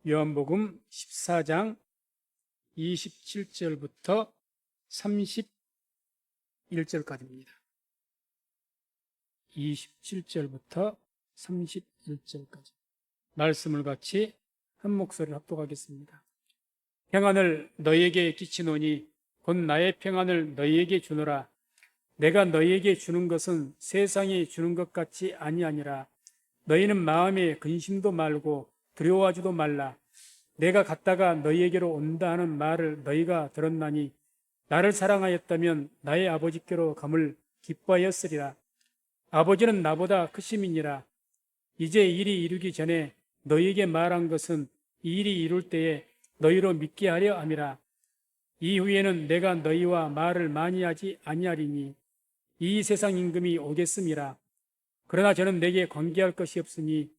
요한복음 14장 27절부터 31절까지입니다. 27절부터 31절까지 말씀을 같이 한 목소리로 합독하겠습니다. 평안을 너희에게 끼치노니 곧 나의 평안을 너희에게 주노라. 내가 너희에게 주는 것은 세상이 주는 것 같이 아니하니라. 너희는 마음에 근심도 말고 두려워하지도 말라. 내가 갔다가 너희에게로 온다 하는 말을 너희가 들었나니 나를 사랑하였다면 나의 아버지께로 감을 기뻐하였으리라. 아버지는 나보다 크심이니라. 이제 일이 이루기 전에 너희에게 말한 것은 이 일이 이룰 때에 너희로 믿게 하려 함이라. 이후에는 내가 너희와 말을 많이 하지 아니하리니 이 세상 임금이 오겠음이라. 그러나 저는 내게 관계할 것이 없으니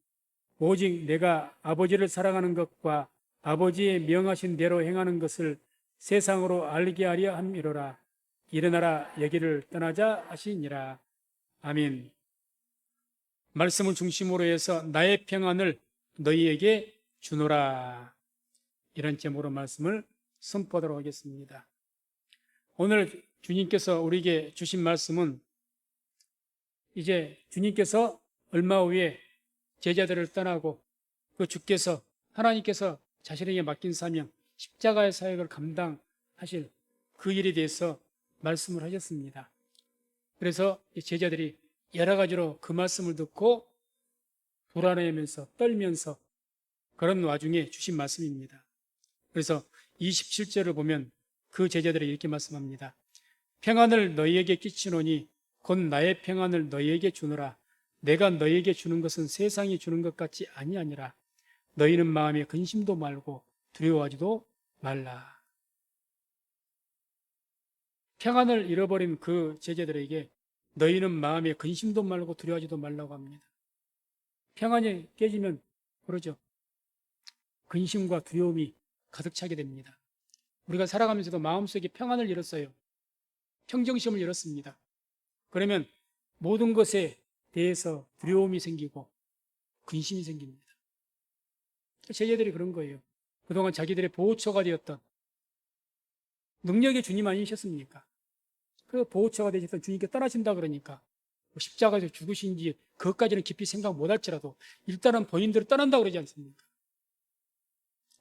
오직 내가 아버지를 사랑하는 것과 아버지의 명하신 대로 행하는 것을 세상으로 알게 하려 함이로라. 일어나라 여기를 떠나자 하시니라. 아멘. 말씀을 중심으로 해서 나의 평안을 너희에게 주노라. 이런 제목으로 말씀을 선포하도록 하겠습니다. 오늘 주님께서 우리에게 주신 말씀은 이제 주님께서 얼마 후에 제자들을 떠나고 그 주께서 하나님께서 자신에게 맡긴 사명 십자가의 사역을 감당하실 그 일에 대해서 말씀을 하셨습니다. 그래서 제자들이 여러 가지로 그 말씀을 듣고 불안해하면서 떨면서 그런 와중에 주신 말씀입니다. 그래서 27절을 보면 그 제자들이 이렇게 말씀합니다. 평안을 너희에게 끼치노니 곧 나의 평안을 너희에게 주노라. 내가 너희에게 주는 것은 세상이 주는 것 같이 아니하니라. 너희는 마음에 근심도 말고 두려워하지도 말라. 평안을 잃어버린 그 제자들에게 너희는 마음에 근심도 말고 두려워하지도 말라고 합니다. 평안이 깨지면 그러죠. 근심과 두려움이 가득 차게 됩니다. 우리가 살아가면서도 마음속에 평안을 잃었어요. 평정심을 잃었습니다. 그러면 모든 것에 대해서 두려움이 생기고 근심이 생깁니다. 제자들이 그런 거예요. 그동안 자기들의 보호처가 되었던 능력의 주님 아니셨습니까? 그 보호처가 되셨던 주님께 떠나신다 그러니까 십자가에서 죽으신지 그것까지는 깊이 생각 못할지라도 일단은 본인들을 떠난다 그러지 않습니까?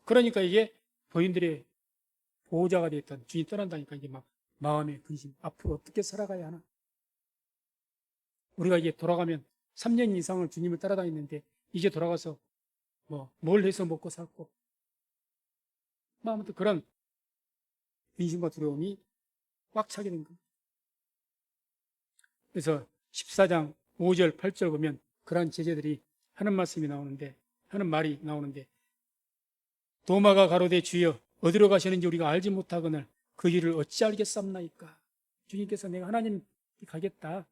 그러니까 이게 본인들의 보호자가 되었던 주님 떠난다니까 이게 막 마음의 근심, 앞으로 어떻게 살아가야 하나? 우리가 이제 돌아가면 3년 이상을 주님을 따라다녔는데 이제 돌아가서 뭘 해서 먹고 살고 아무튼 그런 근심과 두려움이 꽉 차게 된 겁니다. 그래서 14장 5절 8절 보면 그런 제자들이 하는 말씀이 나오는데 하는 말이 나오는데 도마가 가로되 주여 어디로 가시는지 우리가 알지 못하거늘 그 길을 어찌 알겠사옵나이까. 주님께서 내가 하나님 가겠다.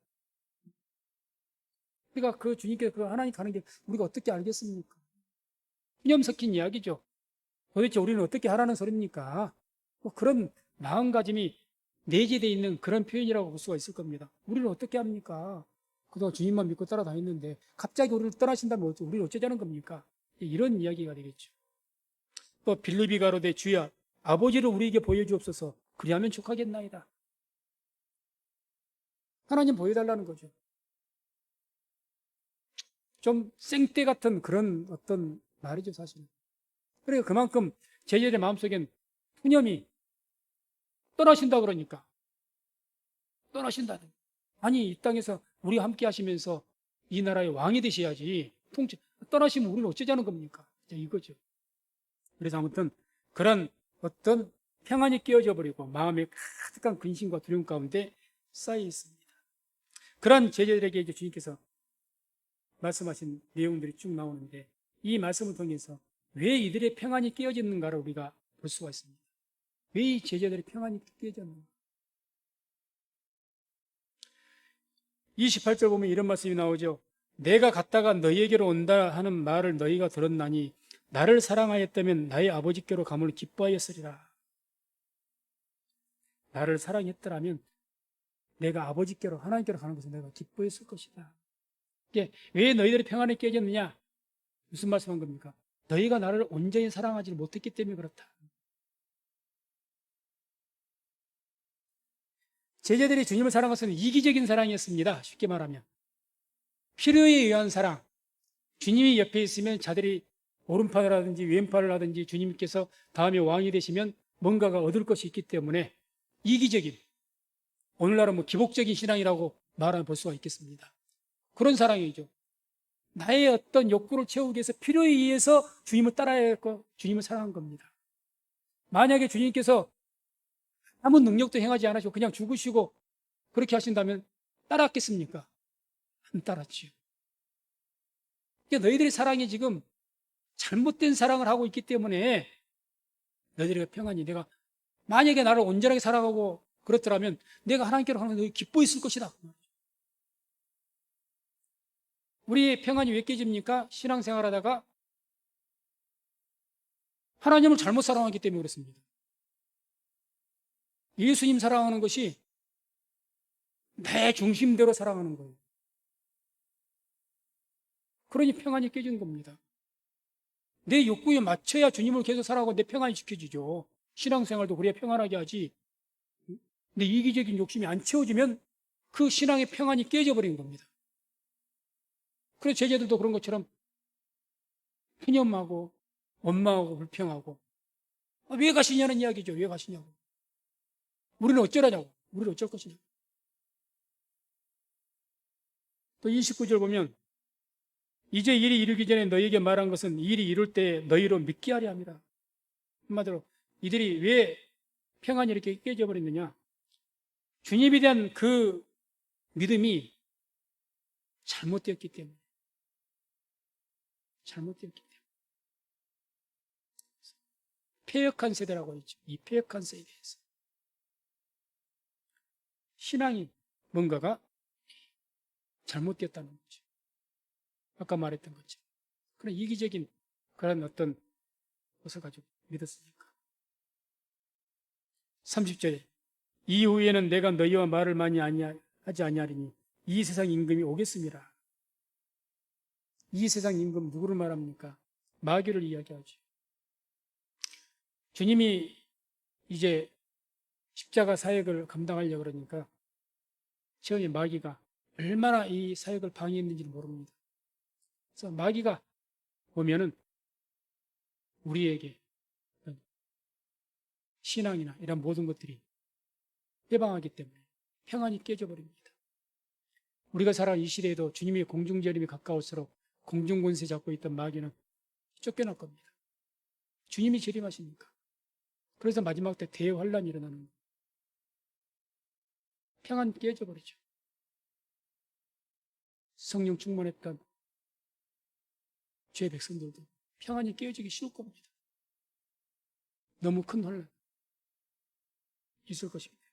그러니까 그 주님께서 그 하나님 가는 게 우리가 어떻게 알겠습니까? 념 섞인 이야기죠. 도대체 우리는 어떻게 하라는 소리입니까? 그런 마음가짐이 내재되어 있는 그런 표현이라고 볼 수가 있을 겁니다. 우리는 어떻게 합니까? 그동안 주님만 믿고 따라다녔는데 갑자기 우리를 떠나신다면 우리를 어쩌자는 겁니까? 이런 이야기가 되겠죠. 또 빌립이 가로되 주야 아버지를 우리에게 보여주옵소서. 그리하면 족하겠나이다. 하나님 보여달라는 거죠. 좀 생떼 같은 그런 어떤 말이죠, 사실은. 그러니까 그만큼 제자들의 마음속엔 푸념이 떠나신다 그러니까. 떠나신다. 아니, 이 땅에서 우리와 함께 하시면서 이 나라의 왕이 되셔야지. 떠나시면 우리는 어쩌자는 겁니까? 이거죠. 그래서 아무튼 그런 어떤 평안이 깨어져 버리고 마음에 가득한 근심과 두려움 가운데 쌓여 있습니다. 그런 제자들에게 이제 주님께서 말씀하신 내용들이 쭉 나오는데 이 말씀을 통해서 왜 이들의 평안이 깨어졌는가를 우리가 볼 수가 있습니다. 왜 이 제자들의 평안이 깨어졌는가? 28절 보면 이런 말씀이 나오죠. 내가 갔다가 너희에게로 온다 하는 말을 너희가 들었나니 나를 사랑하였다면 나의 아버지께로 감을 기뻐하였으리라. 나를 사랑했더라면 내가 아버지께로 하나님께로 가는 것을 내가 기뻐했을 것이다. 이게 왜 너희들의 평안이 깨졌느냐? 무슨 말씀한 겁니까? 너희가 나를 온전히 사랑하지 못했기 때문에 그렇다. 제자들이 주님을 사랑한 것은 이기적인 사랑이었습니다. 쉽게 말하면. 필요에 의한 사랑. 주님이 옆에 있으면 자들이 오른팔을 하든지 왼팔을 하든지 주님께서 다음에 왕이 되시면 뭔가가 얻을 것이 있기 때문에 이기적인, 오늘날은 뭐 기복적인 신앙이라고 말해 볼 수가 있겠습니다. 그런 사랑이죠. 나의 어떤 욕구를 채우기 위해서 필요에 의해서 주님을 따라야 할 것, 주님을 사랑한 겁니다. 만약에 주님께서 아무 능력도 행하지 않으시고 그냥 죽으시고 그렇게 하신다면 따랐겠습니까? 안 따랐지요. 그러니까 너희들의 사랑이 지금 잘못된 사랑을 하고 있기 때문에 너희들의 평안이, 내가 만약에 나를 온전하게 사랑하고 그렇더라면 내가 하나님께로 하는 너희 기뻐했을 것이다. 우리의 평안이 왜 깨집니까? 신앙생활 하다가 하나님을 잘못 사랑하기 때문에 그렇습니다. 예수님 사랑하는 것이 내 중심대로 사랑하는 거예요. 그러니 평안이 깨지는 겁니다. 내 욕구에 맞춰야 주님을 계속 살아가고 내 평안이 지켜지죠. 신앙생활도 그래야 평안하게 하지. 내 이기적인 욕심이 안 채워지면 그 신앙의 평안이 깨져버린 겁니다. 그래서 제자들도 그런 것처럼 푸념하고 원망하고 불평하고 왜 가시냐는 이야기죠. 왜 가시냐고. 우리는 어쩌라냐고. 우리는 어쩔 것이냐고. 또 29절 보면 이제 일이 이르기 전에 너희에게 말한 것은 일이 이룰 때 너희로 믿게 하려 합니다. 한마디로 이들이 왜 평안이 이렇게 깨져버렸느냐. 주님에 대한 그 믿음이 잘못되었기 때문에. 잘못되었기 때문에. 패역한 세대라고 했죠. 이 패역한 세대에서. 신앙이 뭔가가 잘못되었다는 거죠. 아까 말했던 거죠. 그런 이기적인 그런 어떤 것을 가지고 믿었으니까. 30절에 이후에는 내가 너희와 말을 많이 하지 아니하리니 이 세상 임금이 오겠습니다. 이 세상 임금 누구를 말합니까? 마귀를 이야기하죠. 주님이 이제 십자가 사역을 감당하려고 그러니까 처음에 마귀가 얼마나 이 사역을 방해했는지를 모릅니다. 그래서 마귀가 보면은 우리에게 신앙이나 이런 모든 것들이 해방하기 때문에 평안이 깨져버립니다. 우리가 살아가는 이 시대에도 주님의 공중재림이 가까울수록 공중권세 잡고 있던 마귀는 쫓겨날 겁니다. 주님이 재림하시니까. 그래서 마지막 때 대환란이 일어나는 거예요. 평안 깨져버리죠. 성령 충만했던 죄 백성들도 평안이 깨어지기 쉬울 겁니다. 너무 큰 혼란 있을 것입니다.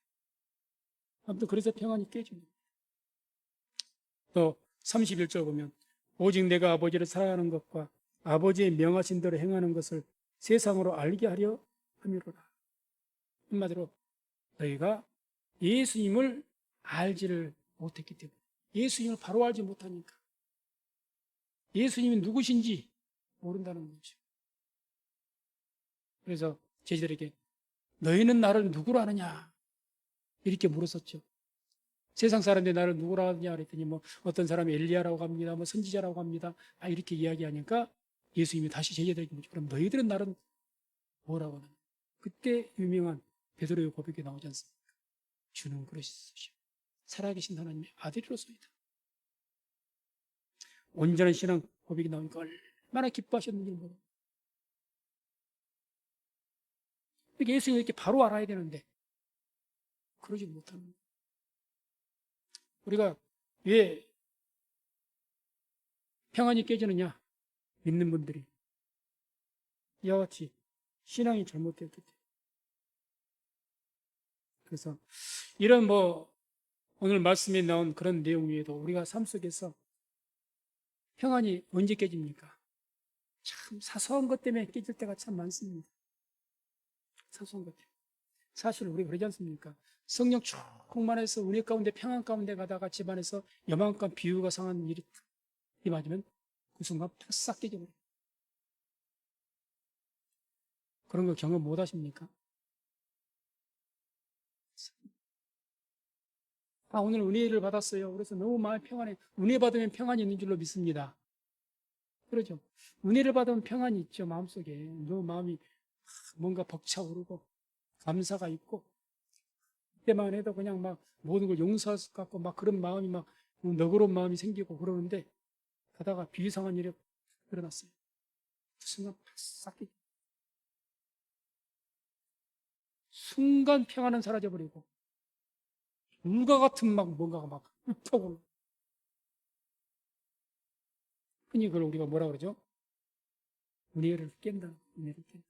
아무튼 그래서 평안이 깨집니다. 또 31절 보면 오직 내가 아버지를 사랑하는 것과 아버지의 명하신 대로 행하는 것을 세상으로 알게 하려 함이로라. 한마디로 너희가 예수님을 알지를 못했기 때문에, 예수님을 바로 알지 못하니까, 예수님이 누구신지 모른다는 거죠. 그래서 제자들에게 너희는 나를 누구로 아느냐 이렇게 물었었죠. 세상 사람들이 나를 누구로 아느냐 그랬더니 뭐 어떤 사람이 엘리야라고 합니다, 뭐 선지자라고 합니다, 이렇게 이야기하니까 예수님이 다시 제자들에게 묻죠. 그럼 너희들은 나를 뭐라고 하느냐. 그때 유명한 베드로의 고백이 나오지 않습니까? 주는 그러시오. 살아계신 하나님의 아들이로소이다. 온전한 신앙 고백이 나오니까 얼마나 기뻐하셨는지 모릅니다. 예수님을 이렇게 바로 알아야 되는데 그러지 못하는 거예요. 우리가 왜 평안이 깨지느냐? 믿는 분들이 이와 같이 신앙이 잘못되었기 때문에. 그래서 이런 오늘 말씀에 나온 그런 내용 외에도 우리가 삶 속에서 평안이 언제 깨집니까? 참 사소한 것 때문에 깨질 때가 참 많습니다. 사소한 것 때문에. 사실 우리 그러지 않습니까? 성령 충만해서 은혜 가운데 평안 가운데 가다가 집안에서 요만큼 비유가 상한 일이 맞으면 그 순간 싹 깨져버려요. 그런 거 경험 못 하십니까? 아, 오늘 은혜를 받았어요. 그래서 너무 마음이 평안해. 은혜 받으면 평안이 있는 줄로 믿습니다. 그러죠. 은혜를 받으면 평안이 있죠, 마음속에. 너무 마음이 뭔가 벅차오르고, 감사가 있고, 그때만 해도 그냥 막 모든 걸 용서할 것 같고, 막 그런 마음이 막 너그러운 마음이 생기고 그러는데, 가다가 비이상한 일이 일어났어요. 그 순간 싹 순간 평안은 사라져버리고, 물과 같은 막 뭔가가 막 흩어오고, 흔히 그걸 우리가 뭐라 그러죠? 은혜를 깬다. 은혜를 깬다.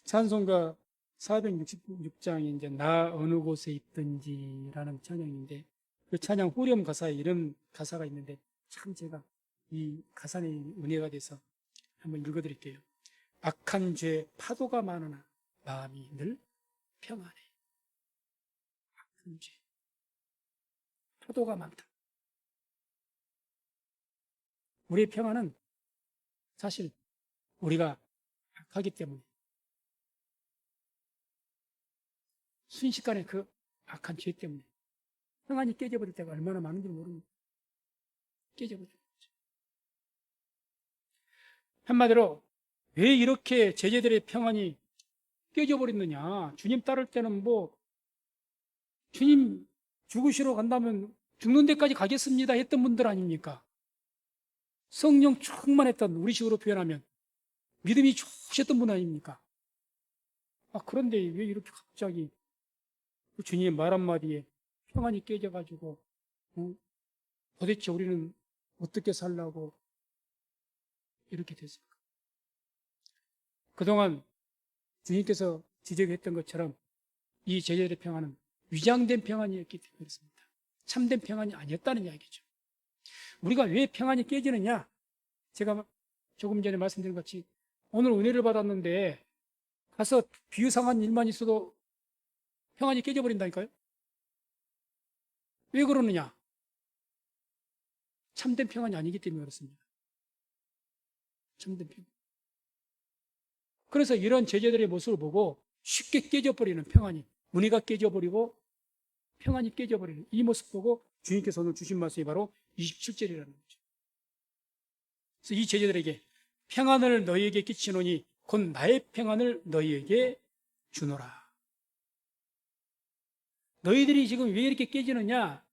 찬송가 466장이 이제 나 어느 곳에 있든지라는 찬양인데 그 찬양 후렴 가사에 이런 가사가 있는데 참 제가 이 가사에 은혜가 돼서 한번 읽어드릴게요. 악한 죄 파도가 많으나 마음이 늘 평안해. 악한 죄 파도가 많다. 우리의 평안은 사실 우리가 악하기 때문에 순식간에 그 악한 죄 때문에 평안이 깨져버릴 때가 얼마나 많은지 모릅니다. 깨져버려요. 한마디로 왜 이렇게 제자들의 평안이 깨져버렸느냐. 주님 따를 때는 뭐 주님 죽으시러 간다면 죽는 데까지 가겠습니다 했던 분들 아닙니까? 성령 충만했던 우리식으로 표현하면 믿음이 좋으셨던 분 아닙니까? 아, 그런데 왜 이렇게 갑자기 그 주님의 말 한마디에 평안이 깨져가지고 도대체 우리는 어떻게 살라고 이렇게 됐을까? 그동안 주님께서 지적했던 것처럼 이 제자들의 평안은 위장된 평안이었기 때문에 그렇습니다. 참된 평안이 아니었다는 이야기죠. 우리가 왜 평안이 깨지느냐? 제가 조금 전에 말씀드린 것 같이 오늘 은혜를 받았는데 가서 비유상한 일만 있어도 평안이 깨져버린다니까요? 왜 그러느냐? 참된 평안이 아니기 때문에 그렇습니다. 참된 평안. 그래서 이런 제자들의 모습을 보고 쉽게 깨져버리는 평안이, 은혜가 깨져버리고 평안이 깨져버리는 이 모습 보고 주님께서 오늘 주신 말씀이 바로 27절이라는 거죠. 그래서 이 제자들에게 평안을 너희에게 끼치노니 곧 나의 평안을 너희에게 주노라. 너희들이 지금 왜 이렇게 깨지느냐?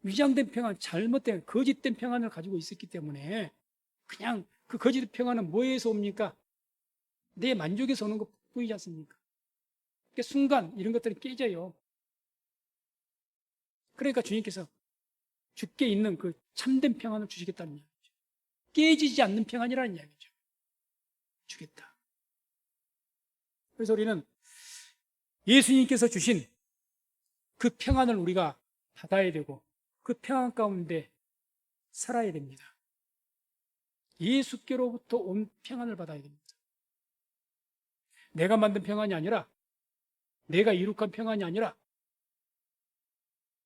위장된 평안, 잘못된, 거짓된 평안을 가지고 있었기 때문에 그냥 그 거짓된 평안은 뭐에서 옵니까? 내 만족에서 오는 것 뿐이지 않습니까? 그러니까 순간 이런 것들이 깨져요. 그러니까 주님께서 주께 있는 그 참된 평안을 주시겠다는 이야기죠. 깨지지 않는 평안이라는 이야기죠. 주겠다. 그래서 우리는 예수님께서 주신 그 평안을 우리가 받아야 되고 그 평안 가운데 살아야 됩니다. 예수께로부터 온 평안을 받아야 됩니다. 내가 만든 평안이 아니라 내가 이룩한 평안이 아니라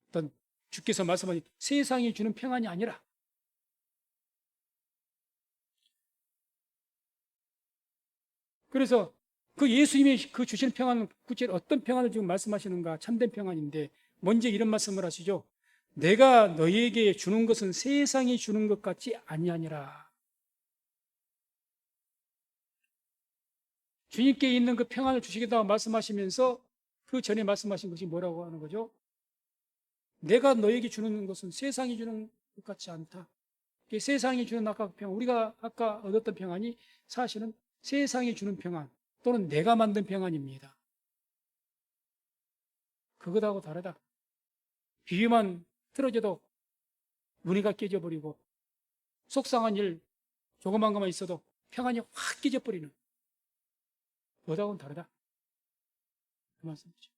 어떤 주께서 말씀하신 세상이 주는 평안이 아니라 그래서 그 예수님의 그 주시는 평안은 구체로 어떤 평안을 지금 말씀하시는가 참된 평안인데 먼저 이런 말씀을 하시죠. 내가 너희에게 주는 것은 세상이 주는 것 같지 아니하니라. 주님께 있는 그 평안을 주시겠다고 말씀하시면서 그 전에 말씀하신 것이 뭐라고 하는 거죠? 내가 너에게 주는 것은 세상이 주는 것 같지 않다. 세상이 주는 아까 그 평안, 우리가 아까 얻었던 평안이 사실은 세상이 주는 평안 또는 내가 만든 평안입니다. 그것하고 다르다. 비유만 틀어져도 문의가 깨져버리고 속상한 일 조그만 것만 있어도 평안이 확 깨져버리는 그것하고는 다르다. 그 말씀이죠.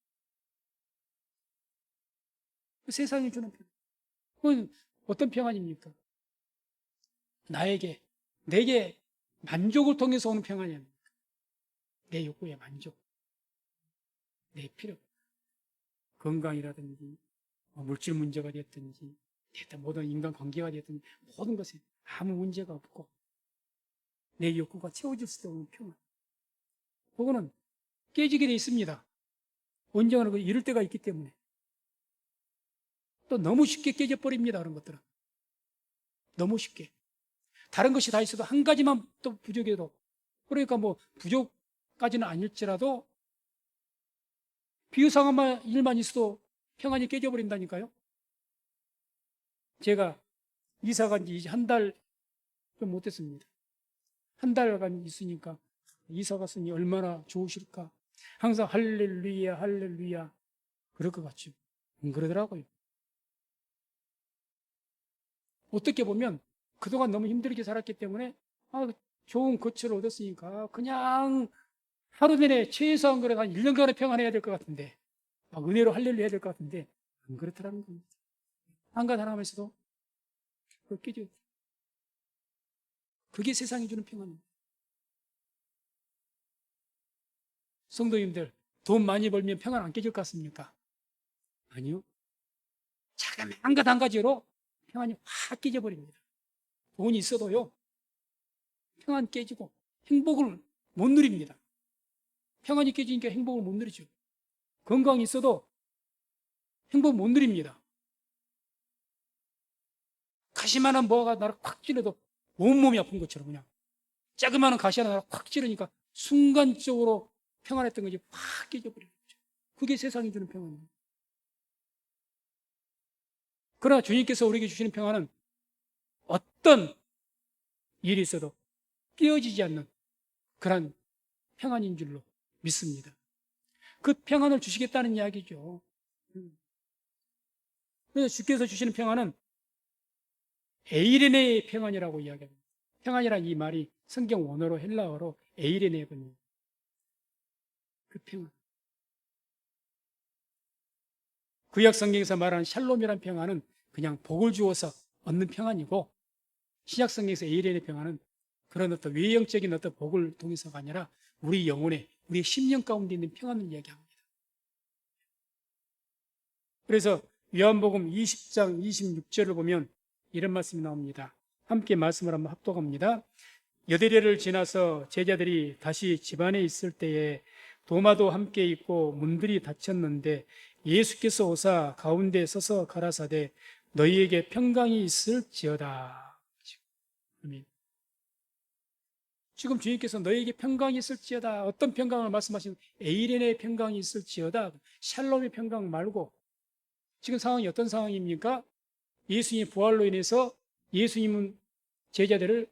세상이 주는 평안. 그건 어떤 평안입니까? 나에게, 내게 만족을 통해서 오는 평안이 아닙니까? 내 욕구의 만족, 내 필요, 건강이라든지, 물질 문제가 됐든지, 모든 인간 관계가 됐든지, 모든 것에 아무 문제가 없고, 내 욕구가 채워질 때 오는 평안. 그거는 깨지게 돼 있습니다. 언젠가는 이럴 때가 있기 때문에. 또 너무 쉽게 깨져버립니다. 그런 것들은. 너무 쉽게. 다른 것이 다 있어도 한 가지만 또 부족해도, 그러니까 뭐 부족까지는 아닐지라도 비유상한 일만 있어도 평안이 깨져버린다니까요. 제가 이사 간 지 한 달 좀 못됐습니다. 한 달간 있으니까 이사 갔으니 얼마나 좋으실까. 항상 할렐루야, 할렐루야. 그럴 것 같죠. 그러더라고요. 어떻게 보면 그동안 너무 힘들게 살았기 때문에 좋은 거처를 얻었으니까 그냥 하루 내내 최소한 그래도 한 1년간의 평안해야 될 것 같은데 막 은혜로 할렐루야 해야 될 것 같은데 안 그렇더라는 겁니다. 한가 하나면서도 깨져. 그게 세상이 주는 평안입니다. 성도님들, 돈 많이 벌면 평안 안 깨질 것 같습니까? 아니요. 자그마한 한 가지 한 가지로 평안이 확 깨져버립니다. 돈이 있어도요, 평안 깨지고 행복을 못 누립니다. 평안이 깨지니까 행복을 못 누리죠. 건강이 있어도 행복 못 누립니다. 가시만한 뭐가 나를 콱 찌르도 온몸이 아픈 것처럼 그냥 자그마한 가시 하나 나를 콱 찌르니까 순간적으로 평안했던 것이 확 깨져버리는 거죠. 그게 세상이 주는 평안입니다. 그러나 주님께서 우리에게 주시는 평안은 어떤 일이 있어도 깨어지지 않는 그런 평안인 줄로 믿습니다. 그 평안을 주시겠다는 이야기죠. 그래서 주께서 주시는 평안은 에이레네의 평안이라고 이야기합니다. 평안이란 이 말이 성경 원어로 헬라어로 에이레네거든요. 그 평안. 구약 성경에서 말하는 샬롬이란 평안은 그냥 복을 주어서 얻는 평안이고, 신약 성경에서 에이레네 평안은 그런 어떤 외형적인 어떤 복을 통해서가 아니라 우리 영혼에, 우리 심령 가운데 있는 평안을 이야기합니다. 그래서 요한복음 20장 26절을 보면 이런 말씀이 나옵니다. 함께 말씀을 한번 합독합니다. 여대례를 지나서 제자들이 다시 집안에 있을 때에 도마도 함께 있고 문들이 닫혔는데 예수께서 오사 가운데 서서 가라사대 너희에게 평강이 있을지어다. 아멘. 지금 주님께서 너희에게 평강이 있을지어다. 어떤 평강을 말씀하시는 에이렌의 평강이 있을지어다. 샬롬의 평강 말고 지금 상황이 어떤 상황입니까? 예수님의 부활로 인해서 예수님은 제자들을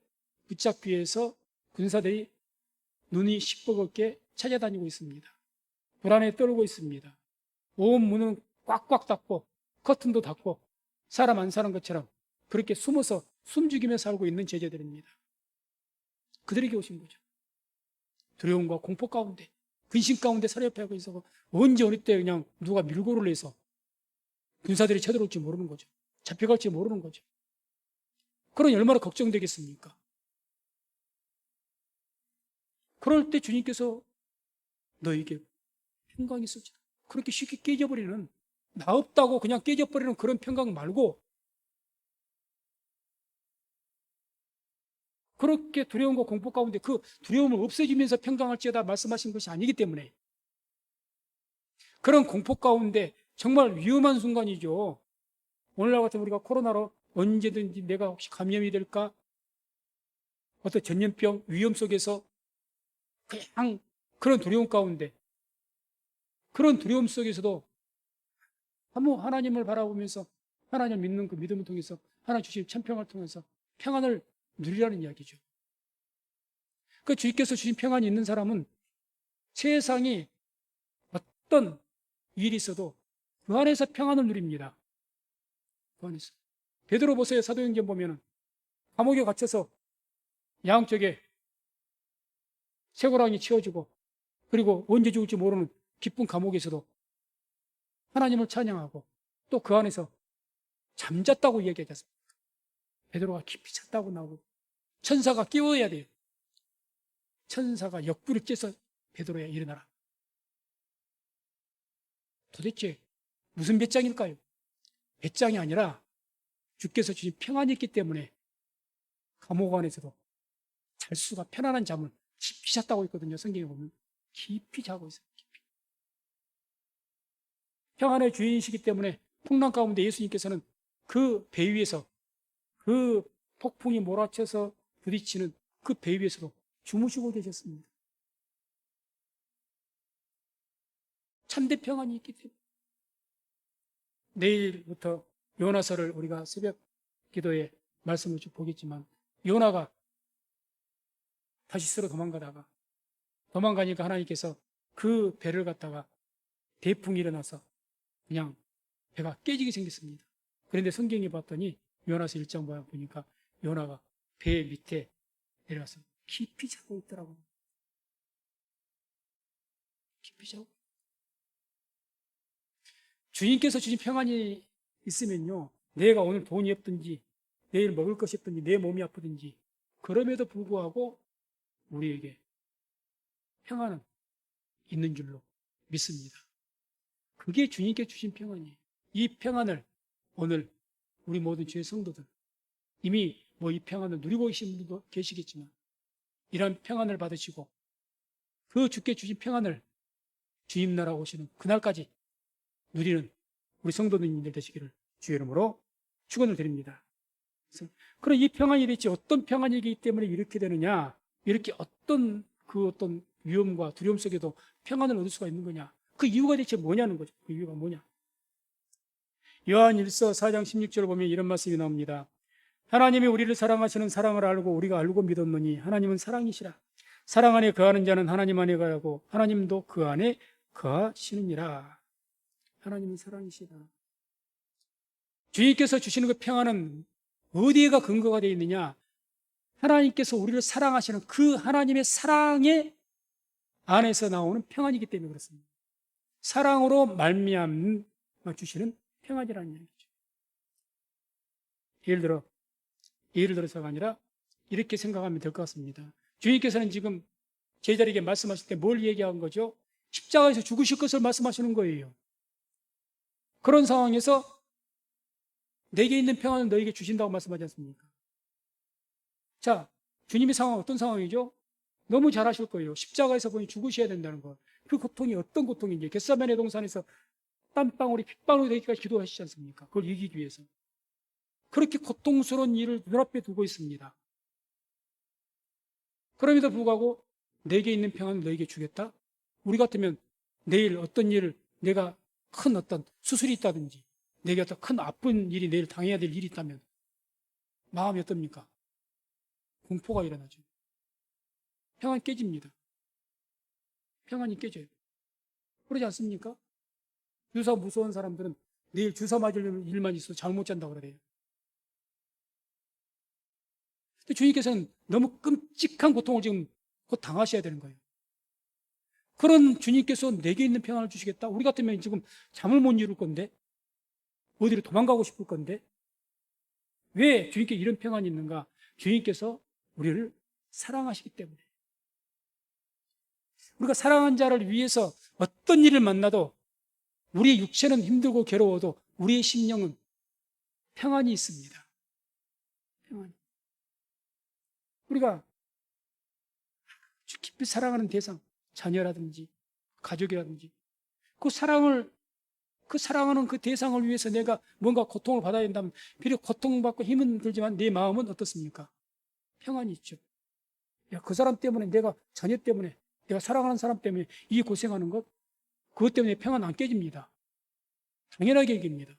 붙잡기 위해서 군사들이 눈이 시퍼렇게 찾아다니고 있습니다. 불안에 떨고 있습니다. 온 문은 꽉꽉 닫고 커튼도 닫고 사람 안 사는 것처럼 그렇게 숨어서 숨죽이며 살고 있는 제자들입니다. 그들에게 오신 거죠. 두려움과 공포 가운데, 근심 가운데 사로잡혀가고 있어 언제 어느 때 그냥 누가 밀고를 해서 군사들이 쳐들어올지 모르는 거죠. 잡혀갈지 모르는 거죠. 그러니 얼마나 걱정되겠습니까? 그럴 때 주님께서 너에게 평강이 있을지다. 그렇게 쉽게 깨져버리는, 나 없다고 그냥 깨져버리는 그런 평강 말고 그렇게 두려움과 공포 가운데 그 두려움을 없애주면서 평강할지어다 말씀하신 것이 아니기 때문에 그런 공포 가운데 정말 위험한 순간이죠. 오늘날 같은 우리가 코로나로 언제든지 내가 혹시 감염이 될까? 어떤 전염병 위험 속에서 그냥 그런 두려움 가운데 그런 두려움 속에서도 하나님을 바라보면서 하나님을 믿는 그 믿음을 통해서 하나님 주신 참평을 통해서 평안을 누리라는 이야기죠. 그 주님께서 주신 평안이 있는 사람은 세상이 어떤 일이 있어도 그 안에서 평안을 누립니다. 그 안에서. 베드로 보세요. 사도행전 보면은 감옥에 갇혀서 양쪽에 쇠고랑이 치워지고 그리고 언제 죽을지 모르는 깊은 감옥에서도 하나님을 찬양하고 또 그 안에서 잠잤다고 이야기하지 않습니까? 베드로가 깊이 잤다고 나오고 천사가 깨워야 돼요. 천사가 옆구리를 째서 베드로야 일어나라. 도대체 무슨 배짱일까요? 배짱이 아니라 주께서 주신 평안이 있기 때문에 감옥 안에서도 잘 수가 편안한 잠을 깊이 잤다고 있거든요. 성경에 보면 깊이 자고 있어요. 깊이. 평안의 주인이시기 때문에 풍랑 가운데 예수님께서는 그 배 위에서 그 폭풍이 몰아쳐서 부딪히는 그 배 위에서도 주무시고 계셨습니다. 참된 평안이 있기 때문에 내일부터 요나서를 우리가 새벽 기도에 말씀을 쭉 보겠지만 요나가 다시스로 도망가니까 하나님께서 그 배를 갖다가 대풍이 일어나서 그냥 배가 깨지게 생겼습니다. 그런데 성경에 봤더니 요나서 1장 보니까 요나가 배 밑에 내려가서 깊이 자고 있더라고요. 깊이 자고. 주님께서 주신 평안이 있으면요, 내가 오늘 돈이 없든지 내일 먹을 것이 없든지 내 몸이 아프든지 그럼에도 불구하고 우리에게 평안은 있는 줄로 믿습니다. 그게 주님께 주신 평안이에요. 이 평안을 오늘 우리 모든 주의 성도들 이미 뭐 이 평안을 누리고 계신 분들도 계시겠지만 이런 평안을 받으시고 그 주께 주신 평안을 주님 나라 오시는 그날까지 누리는 우리 성도님들 되시기를 주의 이름으로 축원을 드립니다. 그럼 이 평안이 대체 어떤 평안이기 때문에 이렇게 되느냐? 이렇게 어떤 위험과 두려움 속에도 평안을 얻을 수가 있는 거냐? 그 이유가 대체 뭐냐는 거죠. 그 이유가 뭐냐? 요한 1서 4장 16절을 보면 이런 말씀이 나옵니다. 하나님이 우리를 사랑하시는 사랑을 알고 우리가 알고 믿었노니 하나님은 사랑이시라. 사랑 안에 거하는 자는 하나님 안에 거하고 하나님도 그 안에 거하시느니라. 하나님은 사랑이시라. 주님께서 주시는 그 평안은 어디에가 근거가 되어 있느냐? 하나님께서 우리를 사랑하시는 그 하나님의 사랑의 안에서 나오는 평안이기 때문에 그렇습니다. 사랑으로 말미암아 주시는 평안이라는 얘기죠. 예를 들어서가 아니라 이렇게 생각하면 될 것 같습니다. 주님께서는 지금 제자에게 말씀하실 때 뭘 얘기한 거죠? 십자가에서 죽으실 것을 말씀하시는 거예요. 그런 상황에서 내게 있는 평안을 너에게 주신다고 말씀하지 않습니까? 자, 주님의 상황은 어떤 상황이죠? 너무 잘 아실 거예요. 십자가에서 보니 죽으셔야 된다는 것. 그 고통이 어떤 고통인지 겟세마네 동산에서 땀방울이 핏방울이 되기까지 기도하시지 않습니까? 그걸 이기기 위해서. 그렇게 고통스러운 일을 눈앞에 두고 있습니다. 그럼에도 불구하고 내게 있는 평안을 너에게 주겠다? 우리 같으면 내일 어떤 일을 내가 큰 어떤 수술이 있다든지 내게 어떤 큰 아픈 일이 내일 당해야 될 일이 있다면 마음이 어떻습니까? 공포가 일어나죠. 평안이 깨집니다. 평안이 깨져요. 그러지 않습니까? 주사 무서운 사람들은 내일 주사 맞을 일만 있어도 잠 못 잔다고 그래요. 근데 주님께서는 너무 끔찍한 고통을 지금 곧 당하셔야 되는 거예요. 그런 주님께서 내게 있는 평안을 주시겠다? 우리 같으면 지금 잠을 못 이룰 건데, 어디로 도망가고 싶을 건데, 왜 주님께 이런 평안이 있는가? 주님께서 우리를 사랑하시기 때문에. 우리가 사랑한 자를 위해서 어떤 일을 만나도 우리의 육체는 힘들고 괴로워도 우리의 심령은 평안이 있습니다. 평안이. 우리가 아주 깊이 사랑하는 대상, 자녀라든지 가족이라든지 그 사랑하는 그 대상을 위해서 내가 뭔가 고통을 받아야 된다면 비록 고통받고 힘은 들지만 내 마음은 어떻습니까? 평안이 있죠. 야, 그 사람 때문에 내가 자녀 때문에 내가 사랑하는 사람 때문에 이 고생하는 것 그것 때문에 평안 안 깨집니다. 당연하게 이깁니다.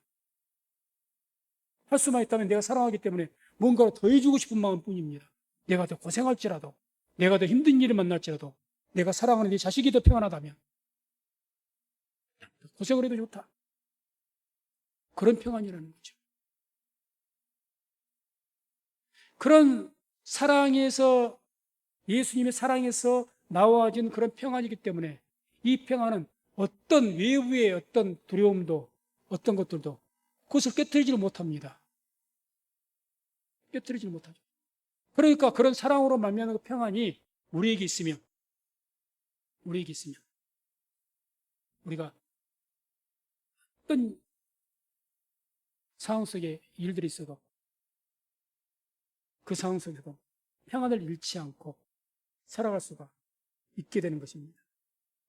할 수만 있다면 내가 사랑하기 때문에 뭔가를 더 해주고 싶은 마음뿐입니다. 내가 더 고생할지라도 내가 더 힘든 일을 만날지라도 내가 사랑하는 내 자식이 더 평안하다면 고생을 해도 좋다. 그런 평안이라는 거죠. 그런 사랑에서 예수님의 사랑에서 나와진 그런 평안이기 때문에 이 평안은 어떤 외부의 어떤 두려움도 어떤 것들도 그것을 깨트리지를 못합니다. 깨트리지 못하죠. 그러니까 그런 사랑으로 말미암은 그 평안이 우리에게 있으면 우리가 어떤 상황 속에 일들이 있어도 그 상황 속에서 평안을 잃지 않고 살아갈 수가 있게 되는 것입니다.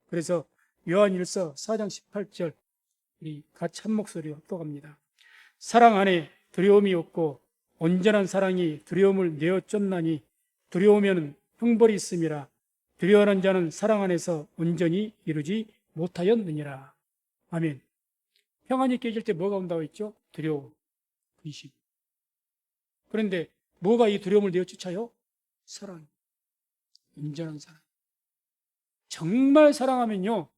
그래서 요한일서 4장 18절 우리 같이 한 목소리로 합독합니다. 사랑 안에 두려움이 없고 온전한 사랑이 두려움을 내어 쫓나니 두려우면 형벌이 있음이라. 두려워하는 자는 사랑 안에서 온전히 이루지 못하였느니라. 아멘. 평안이 깨질 때 뭐가 온다고 했죠? 두려움, 근심. 그런데 뭐가 이 두려움을 내어 쫓아요? 사랑. 온전한 사랑. 정말 사랑하면요,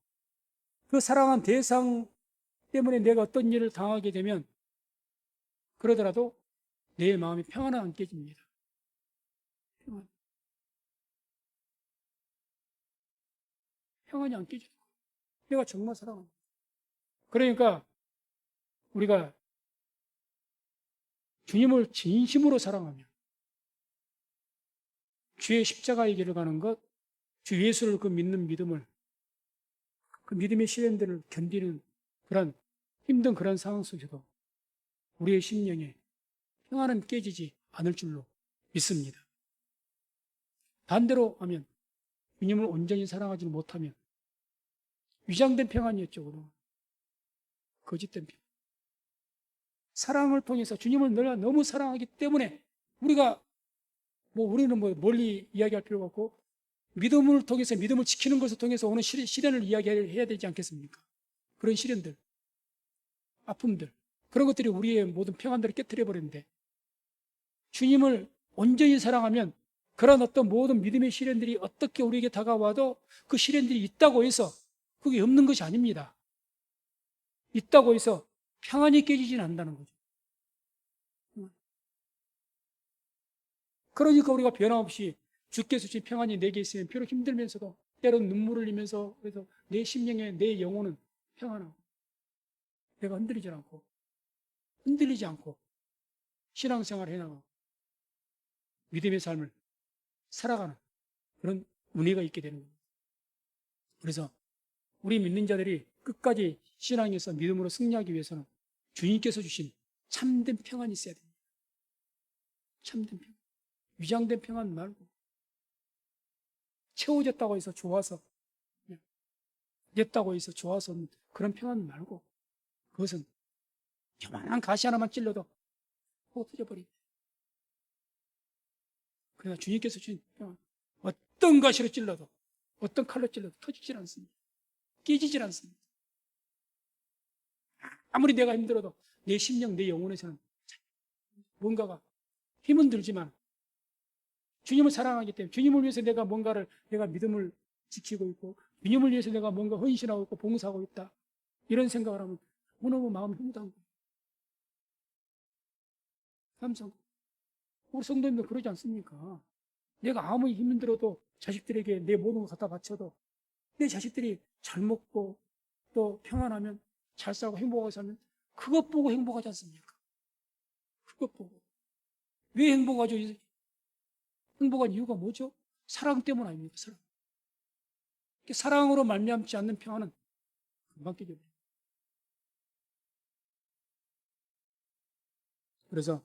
그 사랑한 대상 때문에 내가 어떤 일을 당하게 되면 그러더라도 내 마음이 평안은 안 깨집니다. 평안. 평안이 안 깨져요. 내가 정말 사랑합니다. 그러니까 우리가 주님을 진심으로 사랑하면 주의 십자가의 길을 가는 것, 주 예수를 그 믿는 믿음을, 그 믿음의 시련들을 견디는 그런 힘든 그런 상황 속에서도 우리의 심령에 평안은 깨지지 않을 줄로 믿습니다. 반대로 하면 주님을 온전히 사랑하지 못하면 위장된 평안이었죠. 그동안. 거짓된 평안. 사랑을 통해서 주님을 내가 너무 사랑하기 때문에 우리는 멀리 이야기할 필요가 없고 믿음을 통해서 믿음을 지키는 것을 통해서 오는 시련을 이야기해야 되지 않겠습니까? 그런 시련들, 아픔들, 그런 것들이 우리의 모든 평안들을 깨뜨려 버리는데 주님을 온전히 사랑하면 그런 어떤 모든 믿음의 시련들이 어떻게 우리에게 다가와도 그 시련들이 있다고 해서 그게 없는 것이 아닙니다. 있다고 해서 평안이 깨지지는 않는다는 거죠. 그러니까 우리가 변함없이 주께서 주신 평안이 내게 있으면 비록 힘들면서도 때론 눈물을 흘리면서 그래서 내 심령에 내 영혼은 평안하고 내가 흔들리지 않고 신앙생활을 해나가고 믿음의 삶을 살아가는 그런 은혜가 있게 되는 겁니다. 그래서 우리 믿는 자들이 끝까지 신앙에서 믿음으로 승리하기 위해서는 주님께서 주신 참된 평안이 있어야 됩니다. 참된 평안. 위장된 평안 말고 채워졌다고 해서 좋아서 됐다고 해서 좋아서 그런 평안 말고 그것은 요만한 가시 하나만 찔러도 터져버립니다. 그러나 주님께서 주신 평안 어떤 가시로 찔러도 어떤 칼로 찔러도 터지질 않습니다. 깨지질 않습니다. 아무리 내가 힘들어도 내 심령, 내 영혼에서는 뭔가가 힘은 들지만 주님을 사랑하기 때문에 주님을 위해서 내가 믿음을 지키고 있고 주님을 위해서 내가 뭔가 헌신하고 있고 봉사하고 있다. 이런 생각을 하면 너무 마음이 흐뭇한 거예요. 감사하고. 우리 성도님도 그러지 않습니까? 내가 아무리 힘들어도 자식들에게 내 모든 걸 갖다 바쳐도 내 자식들이 잘 먹고 또 평안하면 잘 살고 행복하게 살면 그것 보고 행복하지 않습니까? 그것 보고. 왜 행복하죠? 행복한 이유가 뭐죠? 사랑 때문 아닙니까? 사랑. 사랑으로 말미암지 않는 평안은 금방 깨져버려요. 그래서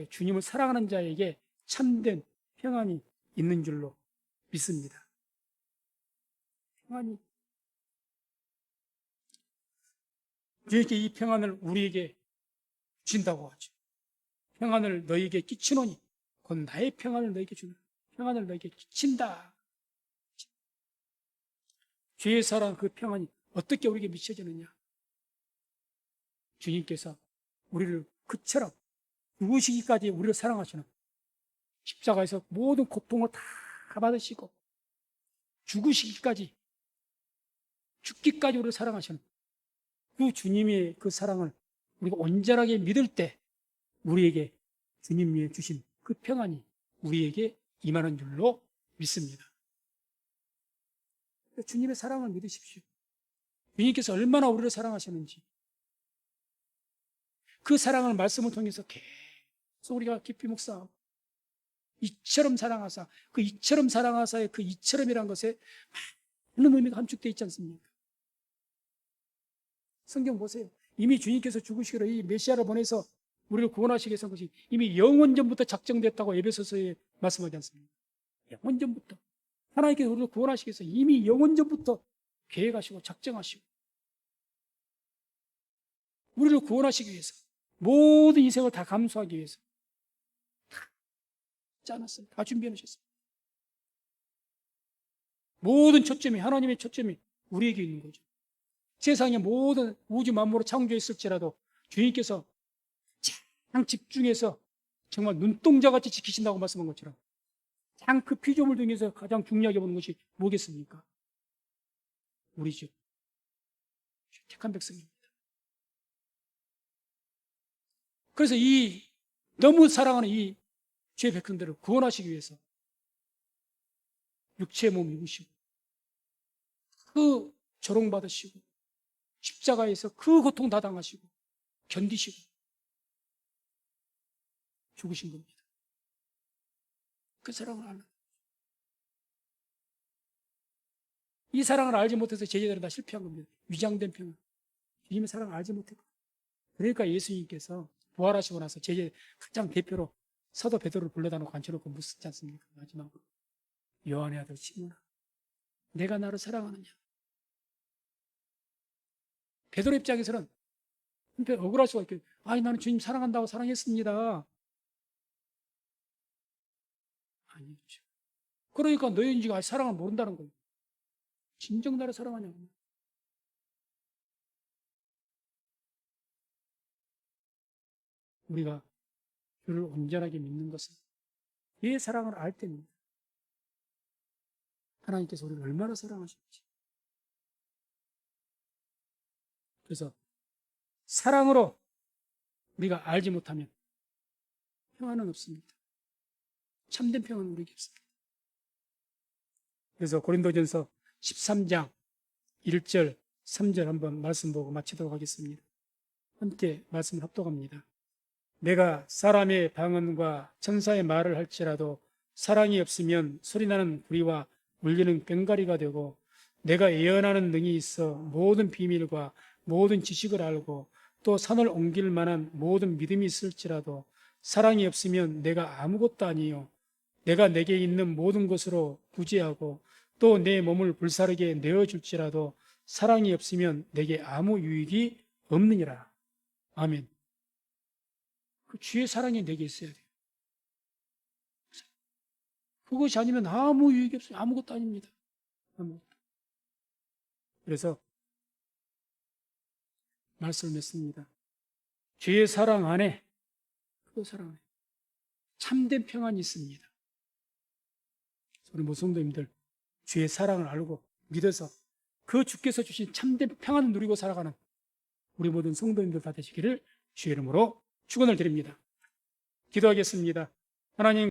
주님을 사랑하는 자에게 참된 평안이 있는 줄로 믿습니다. 평안이. 주님께 이 평안을 우리에게 주신다고 하죠. 평안을 너희에게 끼치노니 곧 나의 평안을 너희에게 주는 평안을 너희에게 끼친다. 주의 사랑 그 평안이 어떻게 우리에게 미쳐지느냐? 주님께서 우리를 그처럼 죽으시기까지 우리를 사랑하시는 십자가에서 모든 고통을 다 받으시고 죽기까지 우리를 사랑하시는 그 주님의 그 사랑을 우리가 온전하게 믿을 때 우리에게 주님이 주신 그 평안이 우리에게 임하는 줄로 믿습니다. 주님의 사랑을 믿으십시오. 주님께서 얼마나 우리를 사랑하시는지 그 사랑을 말씀을 통해서 계속 우리가 깊이 묵상하고 이처럼 사랑하사의 그 이처럼이란 것에 많은 의미가 함축되어 있지 않습니까? 성경 보세요. 이미 주님께서 죽으시기로 이 메시아를 보내서 우리를 구원하시기 위해서 한 것이 이미 영원전부터 작정됐다고 에베소서에 말씀하지 않습니까? 영원전부터 하나님께서 우리를 구원하시기 위해서 이미 영원전부터 계획하시고 작정하시고 우리를 구원하시기 위해서 모든 인생을 다 감수하기 위해서 다 짜놨어요. 다 준비해 놓으셨어요. 모든 초점이, 하나님의 초점이 우리에게 있는 거죠. 세상의 모든 우주 만물을 창조했을지라도 주님께서 가장 집중해서 정말 눈동자같이 지키신다고 말씀한 것처럼 가장 그 피조물 중에서 가장 중요하게 보는 것이 뭐겠습니까? 우리죠. 택한 백성입니다. 그래서 이 너무 사랑하는 이 죄의 백성들을 구원하시기 위해서 육체의 몸 입으시고 그 조롱받으시고 십자가에서 그 고통 다 당하시고 견디시고 죽으신 겁니다. 그 사랑을 알라. 이 사랑을 알지 못해서 제자들은 다 실패한 겁니다. 위장된 평안. 주님의 사랑을 알지 못했거든요. 그러니까 예수님께서 부활하시고 나서 제자 가장 대표로 사도 베드로를 불러다 놓고 앉혀놓고 묻지 않습니까? 마지막으로 요한의 아들 시몬아, 내가 나를 사랑하느냐? 베드로 입장에서는 한편 억울할 수가 있겠죠. 아니, 나는 주님 사랑한다고 사랑했습니다. 아니죠. 그러니까 너희는 사랑을 모른다는 거예요. 진정 나를 사랑하냐고. 우리가 주를 온전하게 믿는 것은 그의 사랑을 알 때입니다. 하나님께서 우리를 얼마나 사랑하시는지. 그래서 사랑으로 우리가 알지 못하면 평안은 없습니다. 참된 평안은 우리에게 없습니다. 그래서 고린도전서 13장 1절, 3절 한번 말씀 보고 마치도록 하겠습니다. 함께 말씀을 합독합니다. 내가 사람의 방언과 천사의 말을 할지라도 사랑이 없으면 소리나는 구리와 울리는 꽹과리가 되고, 내가 예언하는 능이 있어 모든 비밀과 모든 지식을 알고 또 산을 옮길 만한 모든 믿음이 있을지라도 사랑이 없으면 내가 아무것도 아니요 내가 내게 있는 모든 것으로 구제하고 또 내 몸을 불사르게 내어줄지라도 사랑이 없으면 내게 아무 유익이 없느니라. 아멘. 그 주의 사랑이 내게 있어야 돼요. 그것이 아니면 아무 유익이 없어요. 아무것도 아닙니다. 아무것도. 그래서 말씀을 맺습니다. 주의 사랑 안에, 그 사랑 안에 참된 평안이 있습니다. 우리 모성도님들 주의 사랑을 알고 믿어서 그 주께서 주신 참된 평안을 누리고 살아가는 우리 모든 성도님들 다 되시기를 주의 이름으로 축원을 드립니다. 기도하겠습니다. 하나님,